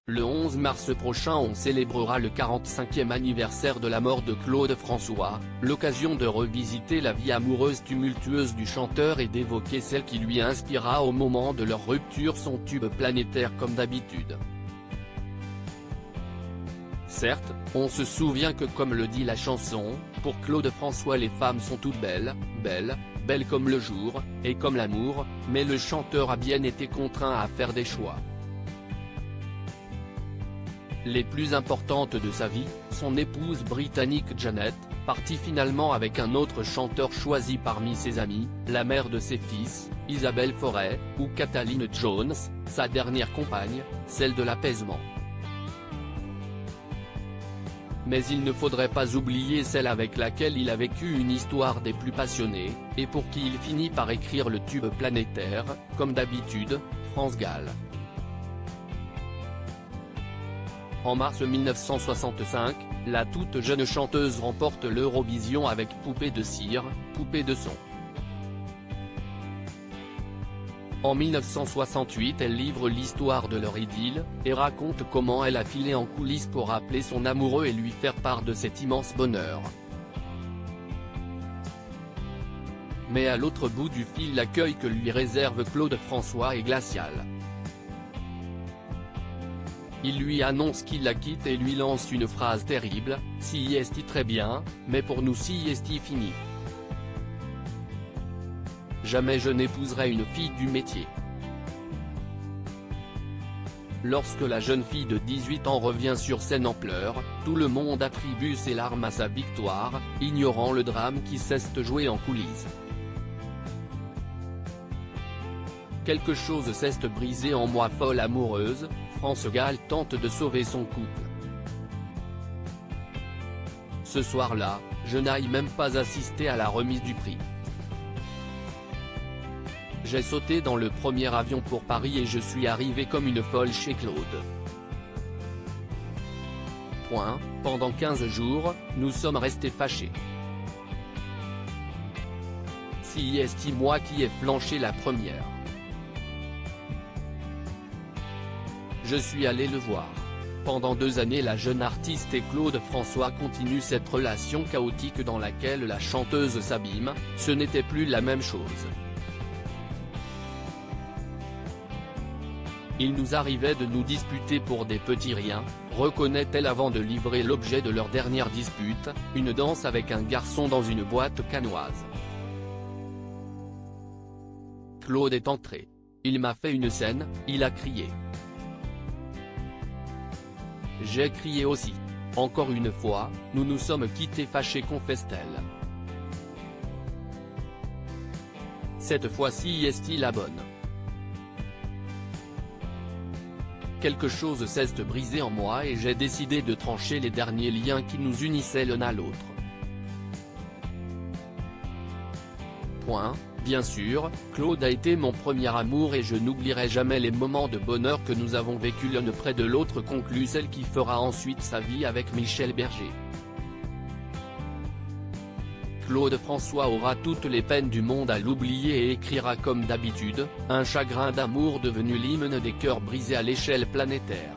Le 11 mars prochain on célébrera le 45e anniversaire de la mort de Claude François, l'occasion de revisiter la vie amoureuse tumultueuse du chanteur et d'évoquer celle qui lui inspira au moment de leur rupture son tube planétaire comme d'habitude. Certes, on se souvient que comme le dit la chanson, pour Claude François les femmes sont toutes belles, belles comme le jour, et comme l'amour, mais le chanteur a bien été contraint à faire des choix. Les plus importantes de sa vie, son épouse britannique Janet, partie finalement avec un autre chanteur choisi parmi ses amis, la mère de ses fils, Isabelle Forêt, ou Cataline Jones, sa dernière compagne, celle de l'apaisement. Mais il ne faudrait pas oublier celle avec laquelle il a vécu une histoire des plus passionnées, et pour qui il finit par écrire le tube planétaire, comme d'habitude, France Gall. En mars 1965, la toute jeune chanteuse remporte l'Eurovision avec Poupée de cire, Poupée de son. En 1968 elle livre l'histoire de leur idylle, et raconte comment elle a filé en coulisses pour appeler son amoureux et lui faire part de cet immense bonheur. Mais à l'autre bout du fil l'accueil que lui réserve Claude François est glacial. Il lui annonce qu'il la quitte et lui lance une phrase terrible, « Si est très bien, mais pour nous si est fini. Jamais je n'épouserai une fille du métier ». Lorsque la jeune fille de 18 ans revient sur scène en pleurs, tout le monde attribue ses larmes à sa victoire, ignorant le drame qui cesse de jouer en coulisses. Quelque chose cesse de briser en moi folle amoureuse, France Gall tente de sauver son couple. Ce soir-là, je n'aille même pas assister à la remise du prix. J'ai sauté dans le premier avion pour Paris et je suis arrivé comme une folle chez Claude. Pendant 15 jours, nous sommes restés fâchés. Si est moi qui ai flanché la première. Je suis allé le voir. Pendant 2 années la jeune artiste et Claude François continuent cette relation chaotique dans laquelle la chanteuse s'abîme, ce n'était plus la même chose. Il nous arrivait de nous disputer pour des petits riens, reconnaît-elle avant de livrer l'objet de leur dernière dispute, une danse avec un garçon dans une boîte cannoise. Claude est entré. Il m'a fait une scène, il a crié. J'ai crié aussi. Encore une fois, nous nous sommes quittés fâchés, confesse-t-elle. Cette fois-ci est-il la bonne? Quelque chose cesse de briser en moi et j'ai décidé de trancher les derniers liens qui nous unissaient l'un à l'autre. Bien sûr, Claude a été mon premier amour et je n'oublierai jamais les moments de bonheur que nous avons vécus l'un près de l'autre, conclut celle qui fera ensuite sa vie avec Michel Berger. Claude François aura toutes les peines du monde à l'oublier et écrira comme d'habitude, un chagrin d'amour devenu l'hymne des cœurs brisés à l'échelle planétaire.